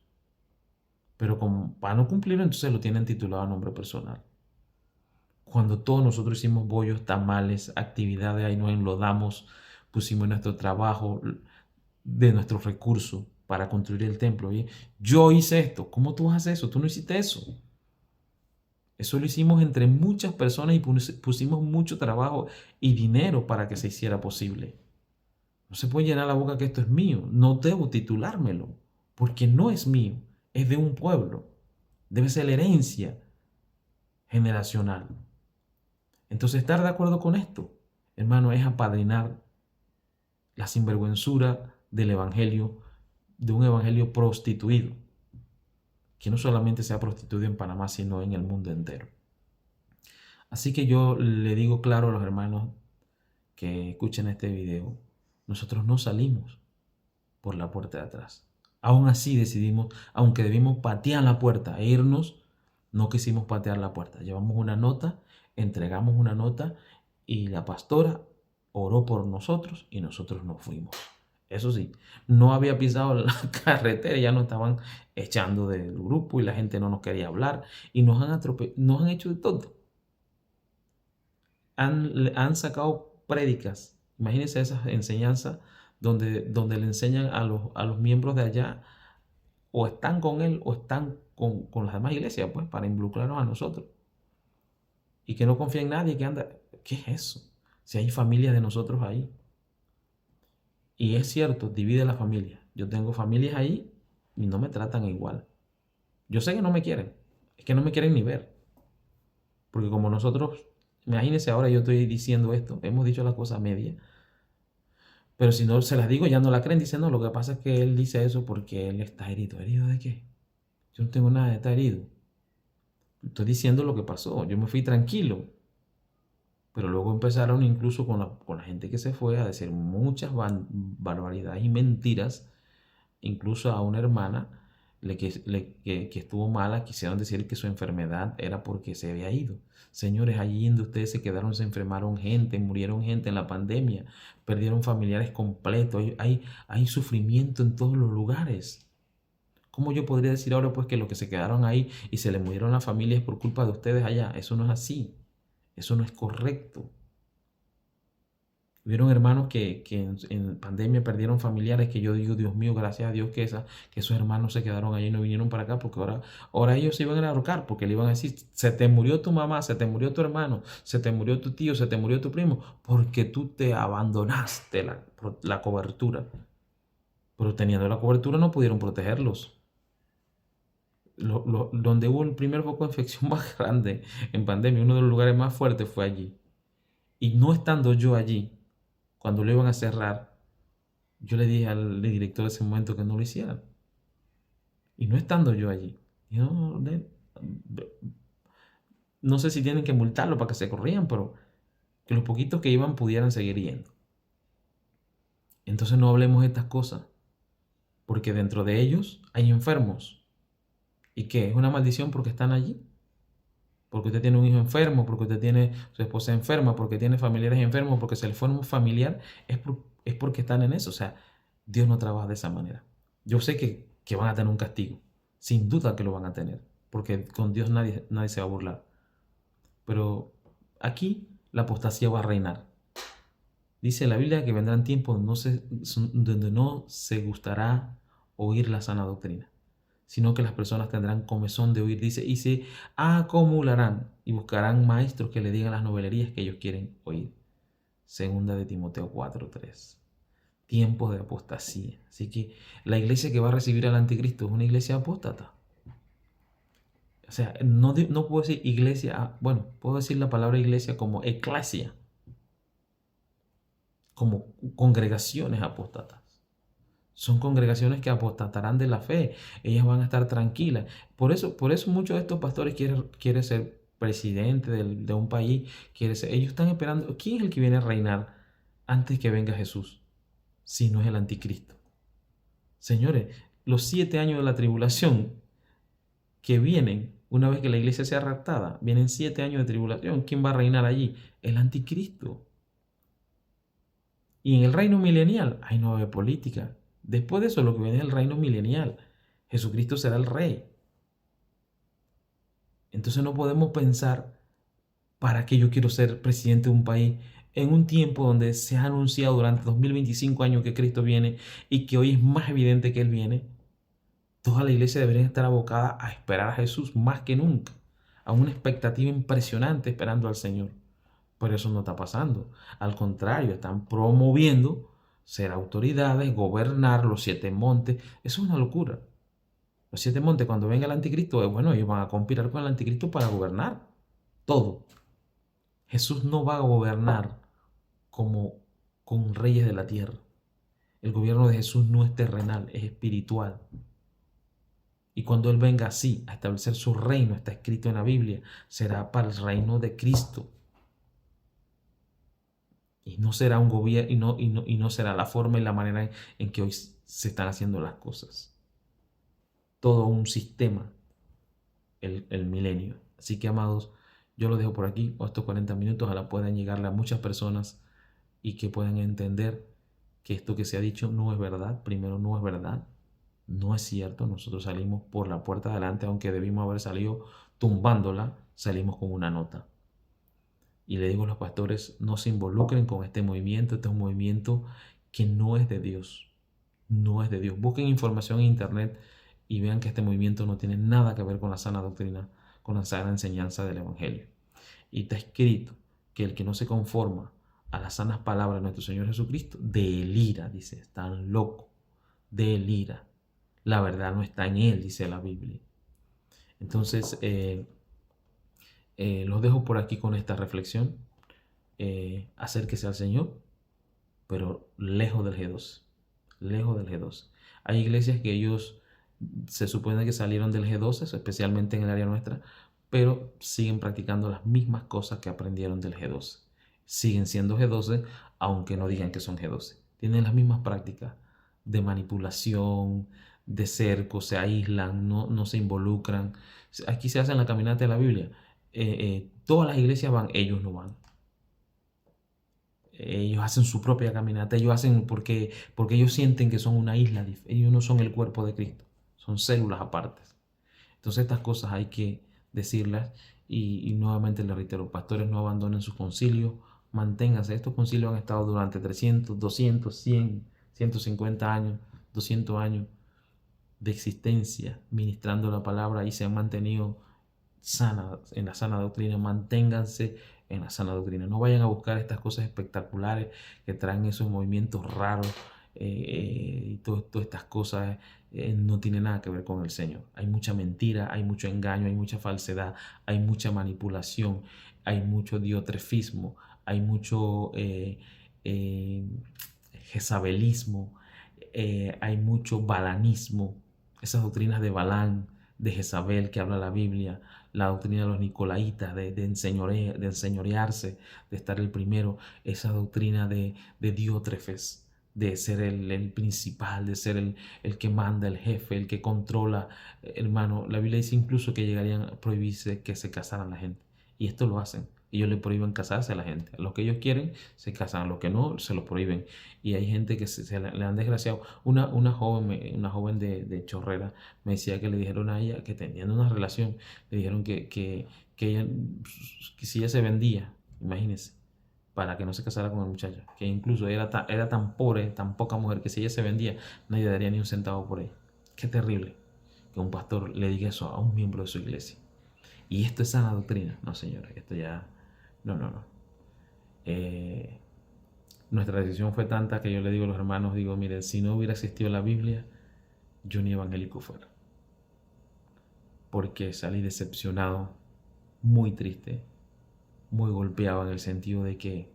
Pero como para no cumplirlo, entonces lo tienen titulado a nombre personal. Cuando todos nosotros hicimos bollos, tamales, actividades, ahí nos enlodamos, pusimos nuestro trabajo, de nuestros recursos para construir el templo. Y yo hice esto. ¿Cómo tú haces eso? Tú no hiciste eso. Eso lo hicimos entre muchas personas y pusimos mucho trabajo y dinero para que se hiciera posible. No se puede llenar la boca que esto es mío. No debo titulármelo, porque no es mío, es de un pueblo. Debe ser la herencia generacional. Entonces, estar de acuerdo con esto, hermano, es apadrinar la sinvergüenzura del evangelio, de un evangelio prostituido, que no solamente se ha prostituido en Panamá, sino en el mundo entero. Así que yo le digo claro a los hermanos que escuchen este video, nosotros no salimos por la puerta de atrás. Aún así decidimos, aunque debimos patear la puerta e irnos, no quisimos patear la puerta. Llevamos una nota, entregamos una nota y la pastora oró por nosotros y nosotros nos fuimos. Eso sí, no había pisado la carretera, ya nos estaban echando del grupo y la gente no nos quería hablar y nos han hecho de todo. Han sacado prédicas. Imagínense esas enseñanzas donde le enseñan a los miembros de allá, o están con él o están con las demás iglesias, pues, para involucrarnos a nosotros. Y que no confía en nadie, que anda. ¿Qué es eso? Si hay familias de nosotros ahí. Y es cierto, divide la familia. Yo tengo familias ahí y no me tratan igual. Yo sé que no me quieren. Es que no me quieren ni ver. Porque como nosotros, imagínense ahora yo estoy diciendo esto, hemos dicho la cosa media. Pero si no se las digo, ya no la creen. Dicen, no, lo que pasa es que él dice eso porque él está herido. ¿Herido de qué? Yo no tengo nada de estar herido. Estoy diciendo lo que pasó. Yo me fui tranquilo. Pero luego empezaron incluso con la gente que se fue a decir muchas barbaridades y mentiras. Incluso a una hermana que estuvo mala, quisieron decir que su enfermedad era porque se había ido. Señores, allí donde ustedes se quedaron, se enfermaron gente, murieron gente en la pandemia, perdieron familiares completos, hay sufrimiento en todos los lugares. ¿Cómo yo podría decir ahora pues que los que se quedaron ahí y se les murieron las familias por culpa de ustedes allá? Eso no es así, eso no es correcto. Hubieron hermanos que en pandemia perdieron familiares, que yo digo, Dios mío, gracias a Dios que esos hermanos se quedaron allí y no vinieron para acá, porque ahora ellos se iban a ahorcar, porque le iban a decir, se te murió tu mamá, se te murió tu hermano, se te murió tu tío, se te murió tu primo, porque tú te abandonaste la cobertura. Pero teniendo la cobertura no pudieron protegerlos. Donde hubo el primer foco de infección más grande en pandemia, uno de los lugares más fuertes fue allí. Y no estando yo allí, cuando lo iban a cerrar, yo le dije al director de ese momento que no lo hicieran. Y no estando yo allí. No sé si tienen que multarlo para que se corrían, pero que los poquitos que iban pudieran seguir yendo. Entonces no hablemos de estas cosas, porque dentro de ellos hay enfermos. ¿Y qué? ¿Es una maldición porque están allí? Porque usted tiene un hijo enfermo, porque usted tiene su esposa enferma, porque tiene familiares enfermos, porque se le fue un familiar, es porque están en eso. O sea, Dios no trabaja de esa manera. Yo sé que van a tener un castigo, sin duda que lo van a tener, porque con Dios nadie se va a burlar. Pero aquí la apostasía va a reinar. Dice la Biblia que vendrán tiempos donde no se gustará oír la sana doctrina, sino que las personas tendrán comezón de oír, dice, y se acumularán y buscarán maestros que le digan las novelerías que ellos quieren oír. Segunda de Timoteo 4:3. Tiempos de apostasía. Así que la iglesia que va a recibir al anticristo es una iglesia apóstata. O sea, no puedo decir iglesia, bueno, puedo decir la palabra iglesia como eclesia, como congregaciones apóstatas. Son congregaciones que apostatarán de la fe. Ellas van a estar tranquilas. Por eso muchos de estos pastores quieren ser presidente de un país. Ellos están esperando. ¿Quién es el que viene a reinar antes que venga Jesús? Si no es el anticristo. Señores, los 7 años de la tribulación que vienen, una vez que la iglesia sea raptada, vienen 7 años de tribulación. ¿Quién va a reinar allí? El anticristo. Y en el reino milenial hay no va a haber política. Después de eso, lo que viene es el reino milenial. Jesucristo será el rey. Entonces no podemos pensar, ¿para qué yo quiero ser presidente de un país en un tiempo donde se ha anunciado durante 2025 años que Cristo viene y que hoy es más evidente que Él viene? Toda la iglesia debería estar abocada a esperar a Jesús más que nunca. a una expectativa impresionante esperando al Señor. Pero eso no está pasando. Al contrario, están promoviendo ser autoridades, gobernar los 7 montes. Eso es una locura. Los 7 montes, cuando venga el anticristo, bueno, ellos van a conspirar con el anticristo para gobernar todo. Jesús no va a gobernar como con reyes de la tierra. El gobierno de Jesús no es terrenal, es espiritual. Y cuando Él venga así a establecer su reino, está escrito en la Biblia, será para el reino de Cristo. Y no será un gobierno y no será la forma y la manera en que hoy se están haciendo las cosas. Todo un sistema, el milenio. Así que, amados, yo lo dejo por aquí. Estos 40 minutos ojalá puedan llegarle a muchas personas y que puedan entender que esto que se ha dicho no es verdad. Primero, no es verdad. No es cierto. Nosotros salimos por la puerta de adelante, aunque debimos haber salido tumbándola, salimos con una nota. Y le digo a los pastores, no se involucren con este movimiento. Este es un movimiento que no es de Dios. No es de Dios. Busquen información en internet y vean que este movimiento no tiene nada que ver con la sana doctrina, con la sana enseñanza del Evangelio. Y está escrito que el que no se conforma a las sanas palabras de nuestro Señor Jesucristo, delira, dice, están locos, delira. La verdad no está en él, dice la Biblia. Entonces, los dejo por aquí con esta reflexión. Acérquese al Señor, pero lejos del G12. Lejos del G12. Hay iglesias que ellos se supone que salieron del G12, especialmente en el área nuestra, pero siguen practicando las mismas cosas que aprendieron del G12. Siguen siendo G12, aunque no digan que son G12. Tienen las mismas prácticas de manipulación, de cerco, se aíslan, no se involucran. Aquí se hace la caminata de la Biblia. Todas las iglesias van, ellos no van. Ellos hacen su propia caminata, ellos hacen porque ellos sienten que son una isla, ellos no son el cuerpo de Cristo, son células apartes. Entonces estas cosas hay que decirlas y nuevamente les reitero, pastores, no abandonen sus concilios, manténganse. Estos concilios han estado durante 300, 200, 100, 150 años, 200 años de existencia ministrando la palabra y se han mantenido en la sana doctrina. Manténganse en la sana doctrina. No vayan a buscar estas cosas espectaculares que traen esos movimientos raros y todas estas cosas. No tiene nada que ver con el Señor. Hay mucha mentira, hay mucho engaño, hay mucha falsedad, hay mucha manipulación, hay mucho diotrefismo, hay mucho jezabelismo, hay mucho balanismo. Esas doctrinas de Balán, de Jezabel que habla la Biblia, la doctrina de los nicolaitas, de enseñorearse, de estar el primero, esa doctrina de Diótrefes, de ser el principal, de ser el que manda, el jefe, el que controla. Hermano, la Biblia dice incluso que llegarían a prohibirse que se casaran la gente. Y esto lo hacen. Ellos le prohíben casarse a la gente. A los que ellos quieren se casan, a los que no se lo prohíben. Y hay gente que se le han desgraciado. Una joven de Chorrera me decía que le dijeron a ella que tenían una relación. Le dijeron que ella, que si ella se vendía, imagínense, para que no se casara con el muchacho. Que incluso era tan pobre, tan poca mujer, que si ella se vendía, nadie daría ni un centavo por ella. Qué terrible que un pastor le diga eso a un miembro de su iglesia. Y esto es sana doctrina. No, señores, esto ya... No. Nuestra decisión fue tanta que yo le digo a los hermanos, digo, miren, si no hubiera existido la Biblia, yo ni evangélico fuera. Porque salí decepcionado, muy triste, muy golpeado en el sentido de que,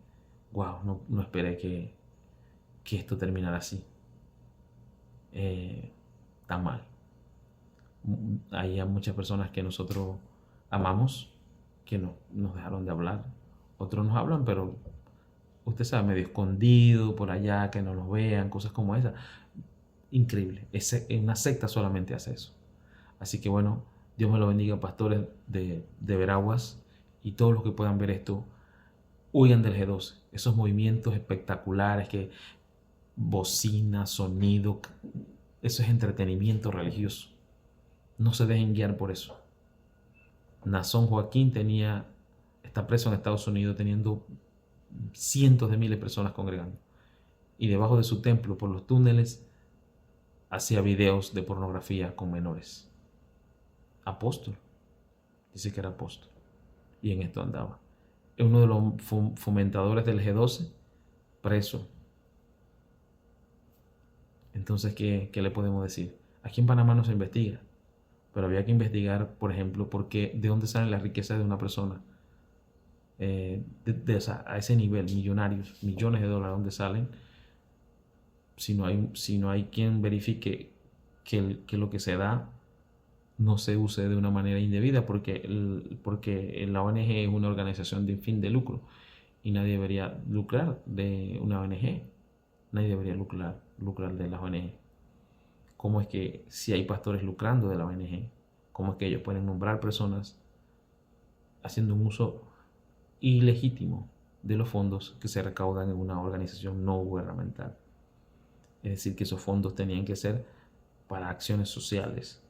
wow, no esperé que esto terminara así. Tan mal. Hay muchas personas que nosotros amamos, que nos dejaron de hablar. Otros nos hablan, pero usted sabe, medio escondido por allá, que no los vean, cosas como esas. Increíble. Una secta solamente hace eso. Así que bueno, Dios me lo bendiga, pastores de Veraguas y todos los que puedan ver esto, huyan del G12. Esos movimientos espectaculares, que bocina, sonido, eso es entretenimiento religioso. No se dejen guiar por eso. Nazón Joaquín está preso en Estados Unidos teniendo cientos de miles de personas congregando. Y debajo de su templo, por los túneles, hacía videos de pornografía con menores. Apóstol. Dice que era apóstol. Y en esto andaba. Es uno de los fomentadores del G12, preso. Entonces, ¿qué le podemos decir? Aquí en Panamá no se investiga, pero había que investigar, por ejemplo, de dónde salen las riquezas de una persona. A ese nivel, millonarios, millones de dólares, ¿dónde salen? Si no hay quien verifique que lo que se da no se use de una manera indebida, porque la ONG es una organización de fin de lucro y nadie debería lucrar de una ONG. Nadie debería lucrar de las ONG. ¿Cómo es que si hay pastores lucrando de la ONG, cómo es que ellos pueden nombrar personas haciendo un uso ilegítimo de los fondos que se recaudan en una organización no gubernamental? Es decir, que esos fondos tenían que ser para acciones sociales.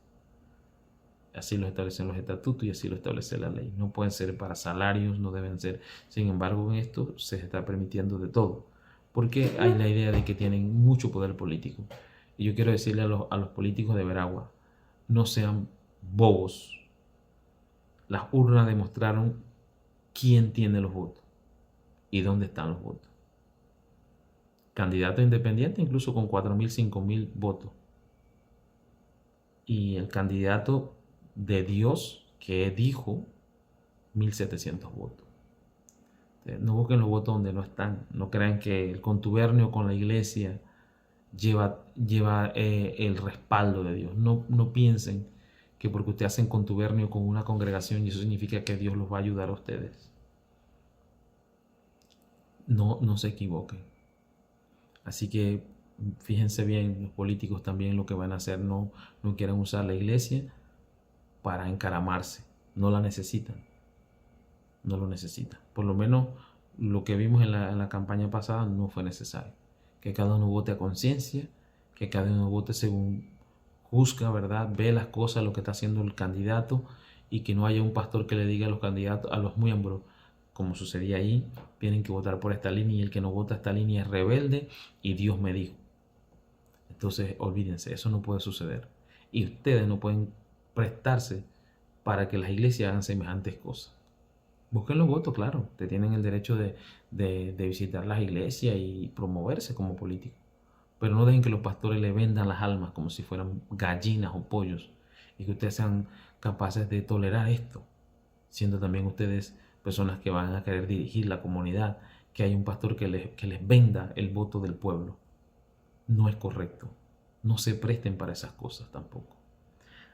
Así lo establecen los estatutos y así lo establece la ley. No pueden ser para salarios, no deben ser. Sin embargo, en esto se está permitiendo de todo, porque hay la idea de que tienen mucho poder político. Y yo quiero decirle a los políticos de Veragua, no sean bobos. Las urnas demostraron quién tiene los votos y dónde están los votos. Candidato independiente incluso con 4.000, 5.000 votos. Y el candidato de Dios que dijo 1.700 votos. No busquen los votos donde no están. No crean que el contubernio con la iglesia lleva el respaldo de Dios. No piensen que porque ustedes hacen contubernio con una congregación y eso significa que Dios los va a ayudar a ustedes. No se equivoquen. Así que fíjense bien, los políticos también lo que van a hacer, no quieren usar la iglesia para encaramarse. No la necesitan. No lo necesitan. Por lo menos lo que vimos en la campaña pasada no fue necesario. Que cada uno vote a conciencia, que cada uno vote según juzga, ¿verdad? Ve las cosas, lo que está haciendo el candidato, y que no haya un pastor que le diga a los candidatos, a los miembros, como sucedía ahí, tienen que votar por esta línea y el que no vota esta línea es rebelde y Dios me dijo. Entonces, olvídense, eso no puede suceder. Y ustedes no pueden prestarse para que las iglesias hagan semejantes cosas. Busquen los votos, claro. Ustedes tienen el derecho de visitar las iglesias y promoverse como políticos. Pero no dejen que los pastores le vendan las almas como si fueran gallinas o pollos. Y que ustedes sean capaces de tolerar esto. Siendo también ustedes personas que van a querer dirigir la comunidad. Que hay un pastor que les venda el voto del pueblo. No es correcto. No se presten para esas cosas tampoco.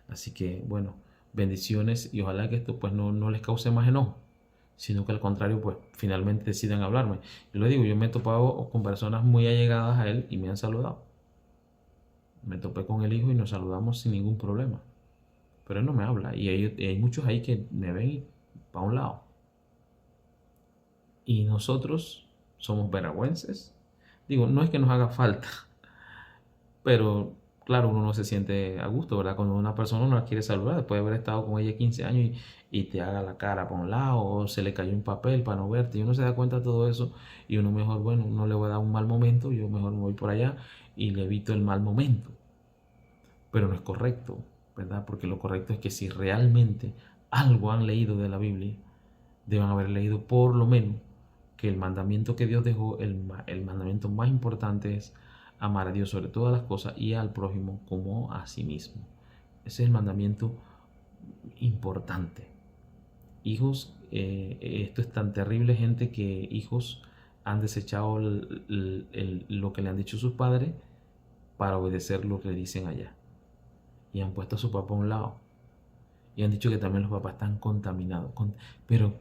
Así que, bueno, bendiciones y ojalá que esto pues no les cause más enojo, sino que al contrario, pues finalmente decidan hablarme. Yo le digo, yo me he topado con personas muy allegadas a él y me han saludado. Me topé con el hijo y nos saludamos sin ningún problema. Pero él no me habla y hay muchos ahí que me ven y para un lado. Y nosotros somos veragüenses. Digo, no es que nos haga falta, pero claro, uno no se siente a gusto, ¿verdad? Cuando una persona no la quiere saludar, después de haber estado con ella 15 años y te haga la cara para un lado, o se le cayó un papel para no verte, y uno se da cuenta de todo eso, y uno mejor, bueno, no le voy a dar un mal momento, yo mejor me voy por allá y le evito el mal momento. Pero no es correcto, ¿verdad? Porque lo correcto es que si realmente algo han leído de la Biblia, deben haber leído por lo menos que el mandamiento que Dios dejó, el mandamiento más importante es amar a Dios sobre todas las cosas y al prójimo como a sí mismo. Ese es el mandamiento importante. Hijos, esto es tan terrible, gente, que hijos han desechado lo que le han dicho sus padres para obedecer lo que le dicen allá. Y han puesto a su papá a un lado. Y han dicho que también los papás están contaminados. Pero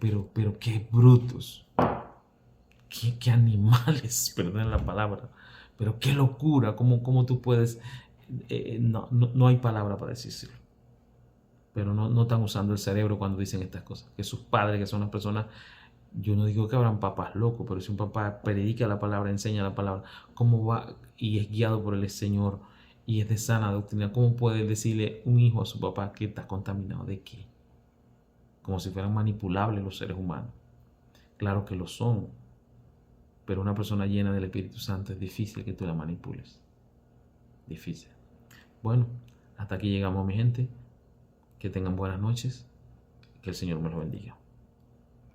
qué brutos. Qué animales, perdón la palabra. Pero qué locura, cómo tú puedes... no hay palabra para decirlo. Pero no están usando el cerebro cuando dicen estas cosas. Que sus padres, que son las personas... Yo no digo que habrán papás locos, pero si un papá predica la palabra, enseña la palabra, ¿cómo va y es guiado por el Señor y es de sana doctrina? ¿Cómo puede decirle un hijo a su papá que está contaminado? ¿De qué? Como si fueran manipulables los seres humanos. Claro que lo son, pero una persona llena del Espíritu Santo es difícil que tú la manipules. Difícil. Bueno, hasta aquí llegamos, mi gente. Que tengan buenas noches. Que el Señor me lo bendiga.